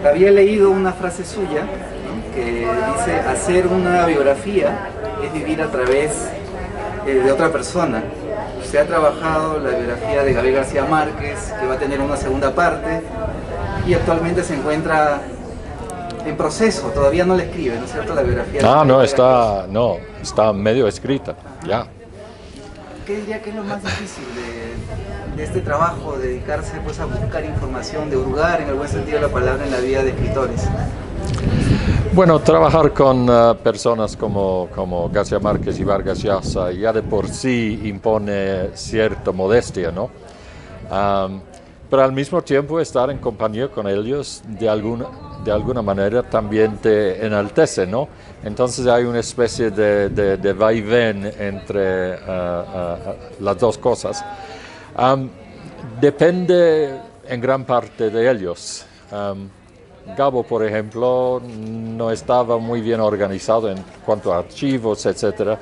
había leído una frase suya, ¿no?, que dice: hacer una biografía es vivir a través de otra persona. Se ha trabajado la biografía de Gabriel García Márquez, que va a tener una segunda parte, y actualmente se encuentra en proceso, todavía no la escribe, ¿no es cierto?, la biografía. Está medio escrita, ya. ¿Qué diría que es lo más difícil de este trabajo, de dedicarse pues a buscar información, de hurgar en el buen sentido de la palabra en la vida de escritores? Bueno, trabajar con personas como García Márquez y Vargas Llosa ya de por sí impone cierta modestia, ¿no? Pero al mismo tiempo estar en compañía con ellos de alguna manera también te enaltece, ¿no? Entonces hay una especie de vaivén entre las dos cosas. Depende en gran parte de ellos. Gabo, por ejemplo, no estaba muy bien organizado en cuanto a archivos, etc.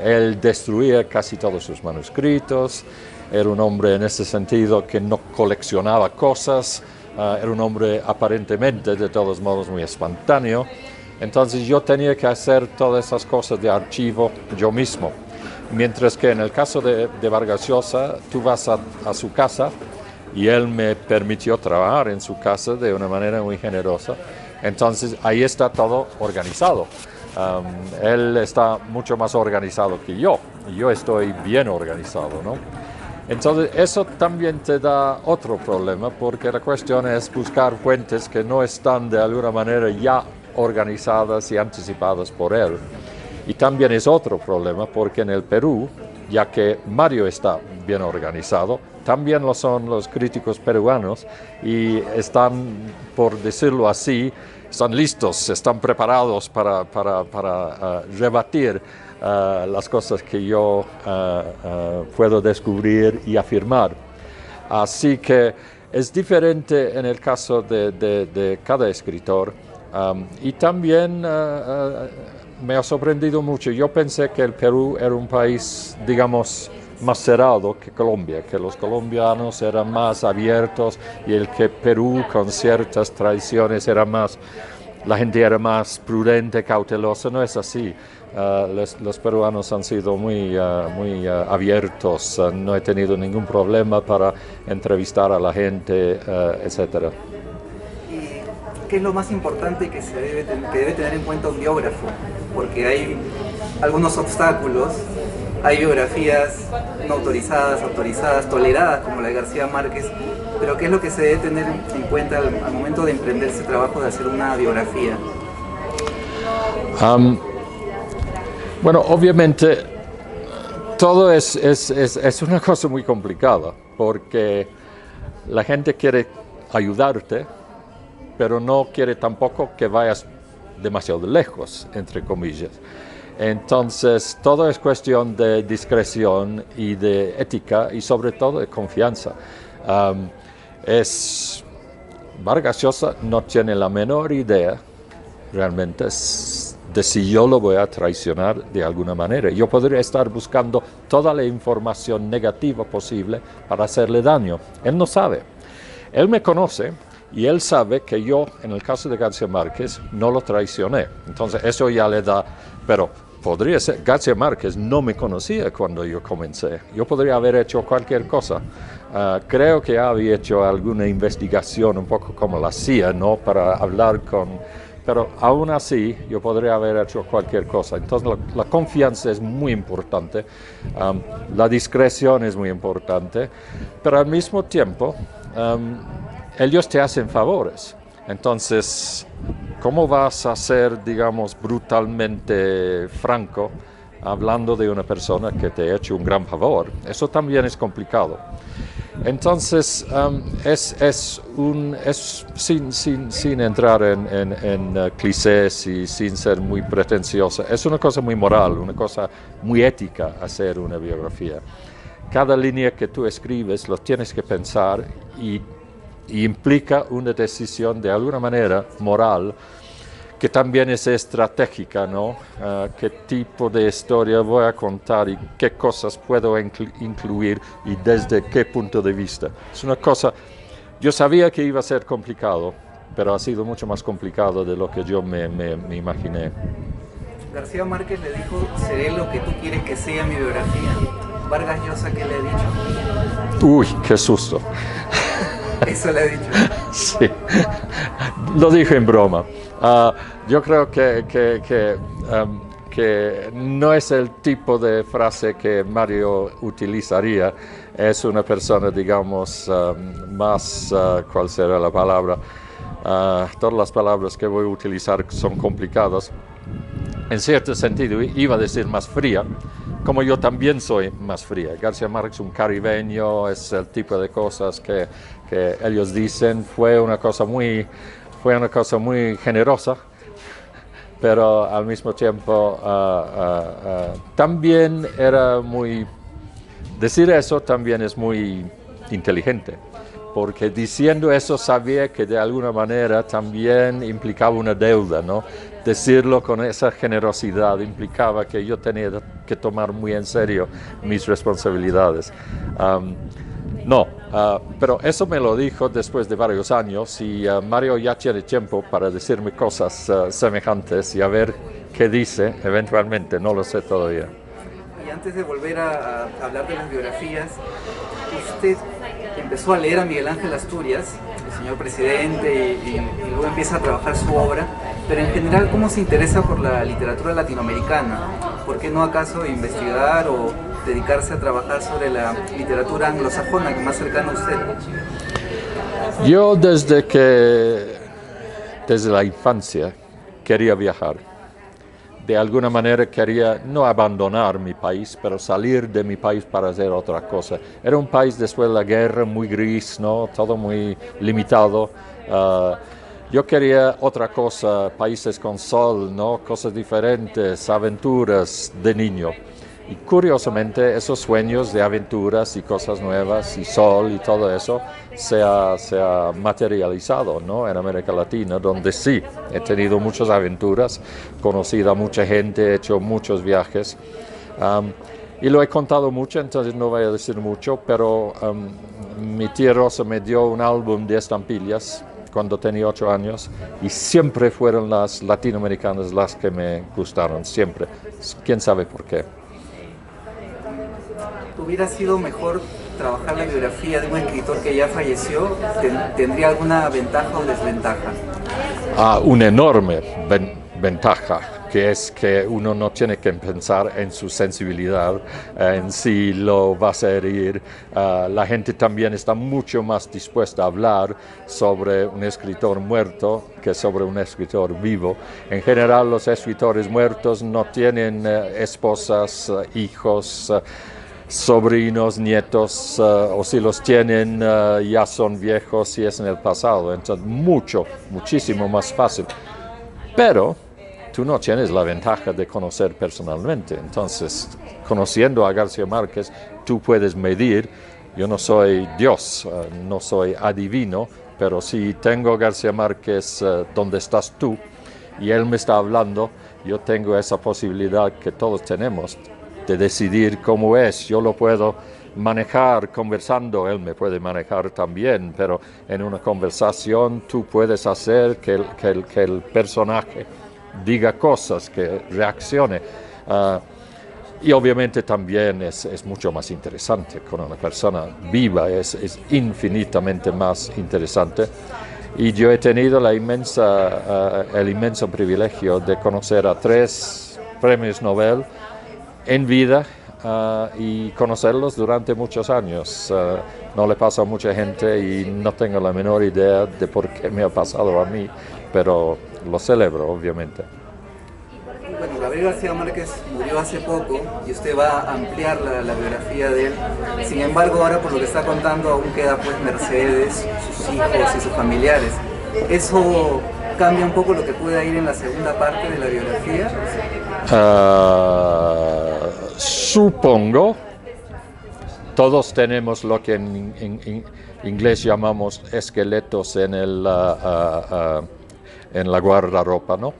Él destruía casi todos sus manuscritos. Era un hombre en ese sentido que no coleccionaba cosas. Era un hombre aparentemente, de todos modos, muy espontáneo. Entonces yo tenía que hacer todas esas cosas de archivo yo mismo. Mientras que en el caso de Vargas Llosa, tú vas a su casa y él me permitió trabajar en su casa de una manera muy generosa. Entonces ahí está todo organizado. Él está mucho más organizado que yo, y yo estoy bien organizado, ¿no? Entonces eso también te da otro problema, porque la cuestión es buscar fuentes que no están de alguna manera ya organizadas y anticipadas por él. Y también es otro problema, porque en el Perú, ya que Mario está bien organizado, también lo son los críticos peruanos, y están, por decirlo así, están listos, están preparados para rebatir las cosas que yo puedo descubrir y afirmar. Así que es diferente en el caso de cada escritor, y también me ha sorprendido mucho. Yo pensé que el Perú era un país, digamos, más cerrado que Colombia, que los colombianos eran más abiertos y el que Perú con ciertas tradiciones era más, la gente era más prudente, cautelosa. No es así. Los peruanos han sido muy abiertos. No he tenido ningún problema para entrevistar a la gente, etcétera. ¿Qué es lo más importante que debe tener en cuenta un biógrafo? Porque hay algunos obstáculos. Hay biografías no autorizadas, autorizadas, toleradas, como la de García Márquez, pero ¿qué es lo que se debe tener en cuenta al momento de emprender ese trabajo de hacer una biografía? Bueno, obviamente todo es una cosa muy complicada, porque la gente quiere ayudarte, pero no quiere tampoco que vayas demasiado lejos, entre comillas. Entonces, todo es cuestión de discreción y de ética, y sobre todo de confianza. Vargas Llosa no tiene la menor idea, realmente, de si yo lo voy a traicionar de alguna manera. Yo podría estar buscando toda la información negativa posible para hacerle daño. Él no sabe. Él me conoce, y él sabe que yo, en el caso de García Márquez, no lo traicioné. Entonces eso ya le da, pero podría ser, García Márquez no me conocía cuando yo comencé. Yo podría haber hecho cualquier cosa. Creo que había hecho alguna investigación, un poco como la CIA, ¿no?, para hablar pero aún así yo podría haber hecho cualquier cosa. Entonces la confianza es muy importante, la discreción es muy importante, pero al mismo tiempo ellos te hacen favores. Entonces, ¿cómo vas a ser, digamos, brutalmente franco hablando de una persona que te ha hecho un gran favor? Eso también es complicado. Entonces, sin entrar en clichés y sin ser muy pretenciosa, es una cosa muy moral, una cosa muy ética hacer una biografía. Cada línea que tú escribes lo tienes que pensar, y implica una decisión de alguna manera moral, que también es estratégica, ¿no? ¿Qué tipo de historia voy a contar y qué cosas puedo incluir y desde qué punto de vista? Es una cosa, yo sabía que iba a ser complicado, pero ha sido mucho más complicado de lo que yo me imaginé. García Márquez le dijo, seré lo que tú quieres que sea mi biografía. Vargas Llosa, ¿qué le ha dicho? Uy, qué susto. Eso le ha dicho. Sí, lo dije en broma. Yo creo que no es el tipo de frase que Mario utilizaría. Es una persona, digamos, más, ¿cuál será la palabra? Todas las palabras que voy a utilizar son complicadas. En cierto sentido, iba a decir más fría, como yo también soy más fría. García Márquez, un caribeño, es el tipo de cosas que ellos dicen. Fue una cosa muy generosa, pero al mismo tiempo también era muy... Decir eso también es muy inteligente, porque diciendo eso sabía que de alguna manera también implicaba una deuda, ¿no? Decirlo con esa generosidad implicaba que yo tenía que tomar muy en serio mis responsabilidades. Pero eso me lo dijo después de varios años y Mario ya tiene tiempo para decirme cosas semejantes y a ver qué dice eventualmente, no lo sé todavía. Y antes de volver a hablar de las biografías, usted empezó a leer a Miguel Ángel Asturias, el señor presidente, y luego empieza a trabajar su obra, pero en general, ¿cómo se interesa por la literatura latinoamericana? ¿Por qué no acaso investigar o dedicarse a trabajar sobre la literatura anglosajona, que es más cercana a usted? Yo desde la infancia quería viajar. De alguna manera quería no abandonar mi país, pero salir de mi país para hacer otra cosa. Era un país después de la guerra muy gris, ¿no? Todo muy limitado. Yo quería otra cosa, países con sol, ¿no? Cosas diferentes, aventuras de niño. Y curiosamente esos sueños de aventuras y cosas nuevas y sol y todo eso se ha materializado, ¿no? En América Latina, donde sí he tenido muchas aventuras, conocido a mucha gente, he hecho muchos viajes y lo he contado mucho, entonces no voy a decir mucho, pero mi tía Rosa me dio un álbum de estampillas cuando tenía 8 años y siempre fueron las latinoamericanas las que me gustaron, siempre. ¿Quién sabe por qué? ¿Hubiera sido mejor trabajar la biografía de un escritor que ya falleció? ¿Tendría alguna ventaja o desventaja? Una enorme ventaja, que es que uno no tiene que pensar en su sensibilidad, en si lo vas a herir. La gente también está mucho más dispuesta a hablar sobre un escritor muerto que sobre un escritor vivo. En general, los escritores muertos no tienen esposas, hijos, sobrinos, nietos, o si los tienen ya son viejos y es en el pasado, entonces muchísimo más fácil. Pero tú no tienes la ventaja de conocer personalmente, entonces conociendo a García Márquez tú puedes medir. Yo no soy Dios, no soy adivino, pero si tengo García Márquez donde estás tú y él me está hablando, yo tengo esa posibilidad que todos tenemos de decidir cómo es. Yo lo puedo manejar conversando, él me puede manejar también, pero en una conversación tú puedes hacer que el personaje diga cosas, que reaccione. Y obviamente también es mucho más interesante con una persona viva, es infinitamente más interesante. Y yo he tenido el inmenso privilegio de conocer a 3 premios Nobel en vida y conocerlos durante muchos años. No le pasa a mucha gente y no tengo la menor idea de por qué me ha pasado a mí, pero lo celebro, obviamente. Bueno, Gabriel García Márquez murió hace poco y usted va a ampliar la biografía de él. Sin embargo, ahora por lo que está contando aún queda pues Mercedes, sus hijos y sus familiares. ¿Eso cambia un poco lo que pueda ir en la segunda parte de la biografía? Supongo. Todos tenemos lo que en inglés llamamos esqueletos en la guardarropa, ¿no?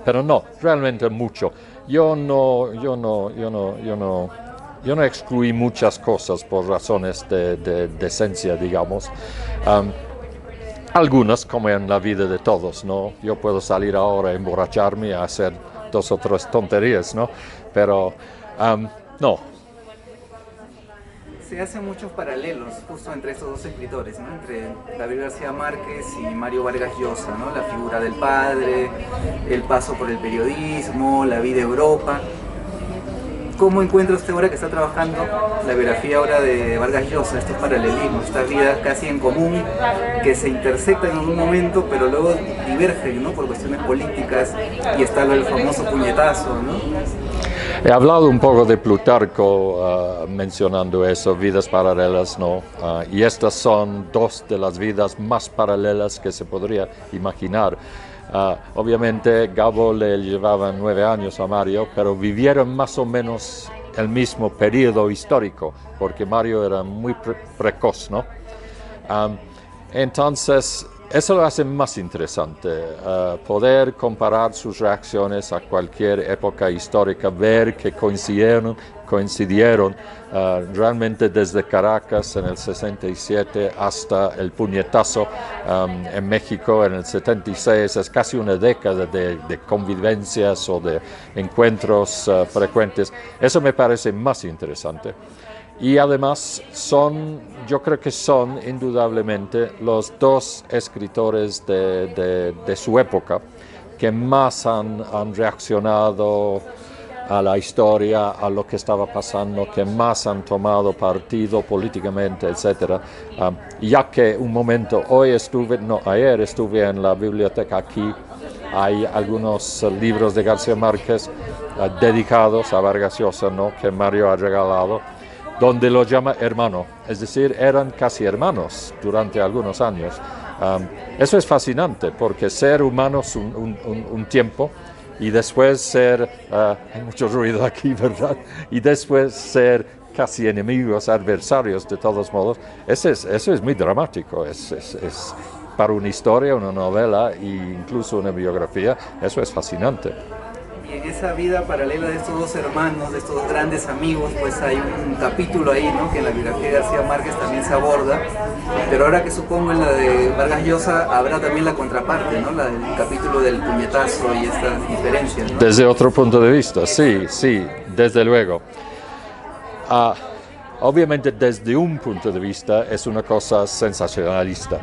Pero no, realmente mucho. Yo no excluí muchas cosas por razones de esencia, digamos. Algunas, como en la vida de todos, ¿no? Yo puedo salir ahora a emborracharme y a hacer 2 o 3 tonterías, ¿no? Pero no. Se hacen muchos paralelos justo entre estos dos escritores, ¿no? Entre Gabriel García Márquez y Mario Vargas Llosa, ¿no? La figura del padre, el paso por el periodismo, la vida en Europa. ¿Cómo encuentra usted ahora que está trabajando la biografía ahora de Vargas Llosa, estos paralelismos, estas vidas casi en común que se intersectan en algún momento pero luego divergen, ¿no? Por cuestiones políticas, y está el famoso puñetazo, ¿no? He hablado un poco de Plutarco mencionando eso, vidas paralelas, ¿no? Y estas son 2 de las vidas más paralelas que se podría imaginar. Obviamente Gabo le llevaba 9 años a Mario, pero vivieron más o menos el mismo periodo histórico, porque Mario era muy precoz, ¿no? Entonces, eso lo hace más interesante, poder comparar sus reacciones a cualquier época histórica, ver que coincidieron realmente desde Caracas en el 67 hasta el puñetazo en México en el 76. Es casi una década de convivencias o de encuentros frecuentes. Eso me parece más interesante. Y además yo creo que son indudablemente los 2 escritores de su época que más han reaccionado a la historia, a lo que estaba pasando, que más han tomado partido políticamente, etc. Ya que ayer estuve en la biblioteca aquí, hay algunos libros de García Márquez dedicados a Vargas Llosa, ¿no? Que Mario ha regalado, donde lo llama hermano, es decir, eran casi hermanos durante algunos años. Eso es fascinante, porque ser humanos un tiempo y después ser, hay mucho ruido aquí, ¿verdad? Y después ser casi enemigos, adversarios de todos modos, eso es muy dramático, es para una historia, una novela e incluso una biografía, eso es fascinante. Y en esa vida paralela de estos 2 hermanos, de estos 2 grandes amigos, pues hay un capítulo ahí, ¿no? Que en la biografía de García Márquez también se aborda, pero ahora que supongo en la de Vargas Llosa habrá también la contraparte, ¿no? El capítulo del puñetazo y estas diferencias, ¿no? Desde otro punto de vista, sí, desde luego. Obviamente desde un punto de vista es una cosa sensacionalista,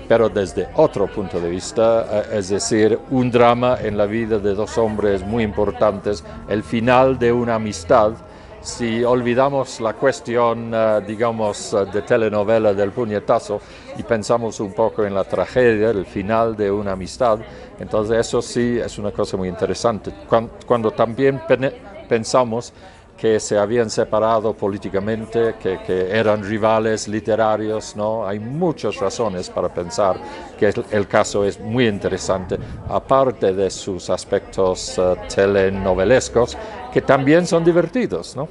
pero desde otro punto de vista, es decir, un drama en la vida de 2 hombres muy importantes, el final de una amistad. Si olvidamos la cuestión, digamos, de telenovela del puñetazo y pensamos un poco en la tragedia, el final de una amistad, entonces eso sí es una cosa muy interesante. Cuando también pensamos que se habían separado políticamente, que eran rivales literarios, ¿no? Hay muchas razones para pensar que el caso es muy interesante, aparte de sus aspectos telenovelescos, que también son divertidos, ¿no?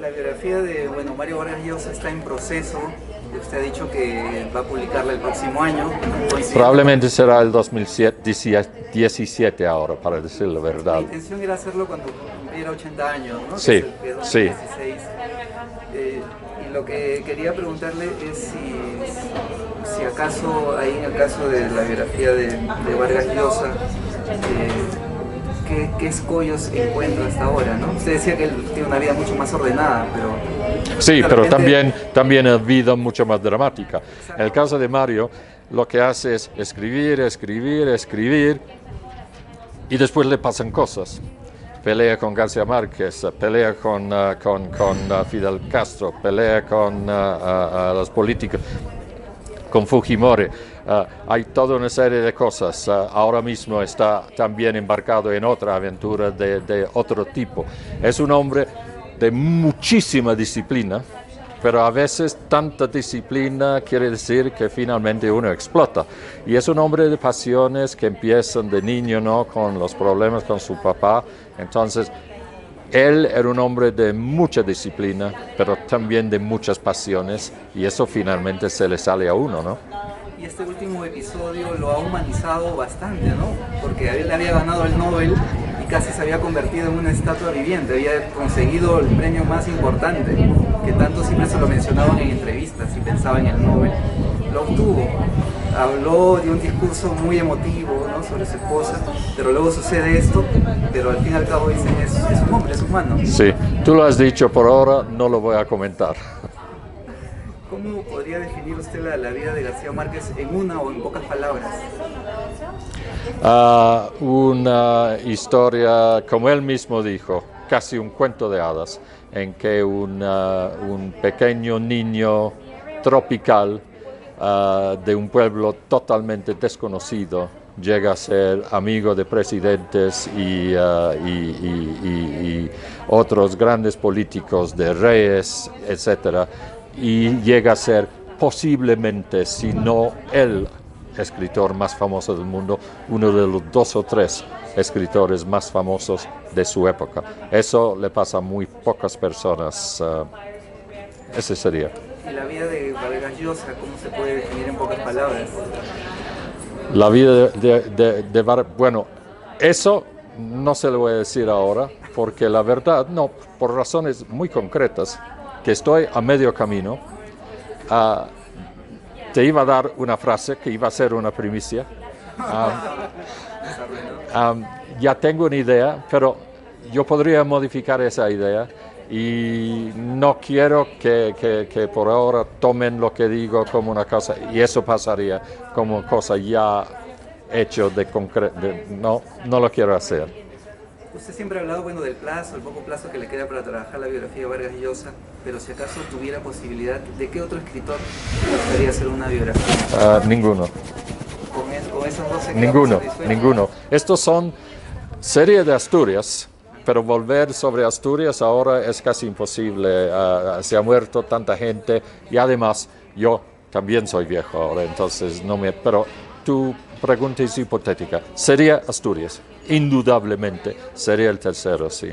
La biografía de Mario Vargas Llosa está en proceso. Usted ha dicho que va a publicarla el próximo año. Probablemente será el 2017 ahora, para decir la verdad. La intención era hacerlo cuando cumpliera 80 años, ¿no? Sí, que es sí. 2016. Y lo que quería preguntarle es si acaso, ahí en el caso de la biografía de Vargas Llosa, ¿qué escollos encuentra hasta ahora, ¿no? Usted decía que él tiene una vida mucho más ordenada, pero... Sí, pero también ha vida mucho más dramática. En el caso de Mario, lo que hace es escribir, y después le pasan cosas. Pelea con García Márquez, pelea con Fidel Castro, pelea con los políticos, con Fujimori. Hay toda una serie de cosas. Ahora mismo está también embarcado en otra aventura de otro tipo. Es un hombre de muchísima disciplina, pero a veces tanta disciplina quiere decir que finalmente uno explota. Y es un hombre de pasiones que empiezan de niño, ¿no? Con los problemas con su papá. Entonces, él era un hombre de mucha disciplina, pero también de muchas pasiones, y eso finalmente se le sale a uno, ¿no? Y este último episodio lo ha humanizado bastante, ¿no? Porque él había ganado el Nobel y casi se había convertido en una estatua viviente, había conseguido el premio más importante, que tanto siempre se lo mencionaban en entrevistas y pensaba en el Nobel. Lo obtuvo. habló de un discurso muy emotivo, ¿no?, sobre su esposa, pero luego sucede esto, pero al fin y al cabo dicen es un hombre, es humano. Sí, tú lo has dicho, por ahora no lo voy a comentar. ¿Cómo podría definir usted la vida de García Márquez en una o en pocas palabras? Una historia, como él mismo dijo, casi un cuento de hadas, en que un pequeño niño tropical de un pueblo totalmente desconocido llega a ser amigo de presidentes y otros grandes políticos, de reyes, etc. Y llega a ser posiblemente, si no el escritor más famoso del mundo, uno de los 2 o 3 escritores más famosos de su época. Eso le pasa a muy pocas personas. Ese sería. ¿Y la vida de Vargas Llosa, cómo se puede definir en pocas palabras? La vida de Vargas, bueno, eso no se lo voy a decir ahora, porque la verdad, no, por razones muy concretas, que estoy a medio camino. Te iba a dar una frase que iba a ser una primicia. Ya tengo una idea, pero yo podría modificar esa idea y no quiero que por ahora tomen lo que digo como una cosa, y eso pasaría como cosa ya hecho de concreto. No lo quiero hacer. Usted siempre ha hablado, bueno, del plazo, el poco plazo que le queda para trabajar la biografía de Vargas Llosa, pero si acaso tuviera posibilidad, ¿de qué otro escritor le gustaría hacer una biografía? Ninguno. Con esos 12 Ninguno. Estos son series de Asturias, pero volver sobre Asturias ahora es casi imposible. Se ha muerto tanta gente y además yo también soy viejo ahora, entonces no me... Pero tu pregunta es hipotética. Sería Asturias, indudablemente sería el tercero, sí.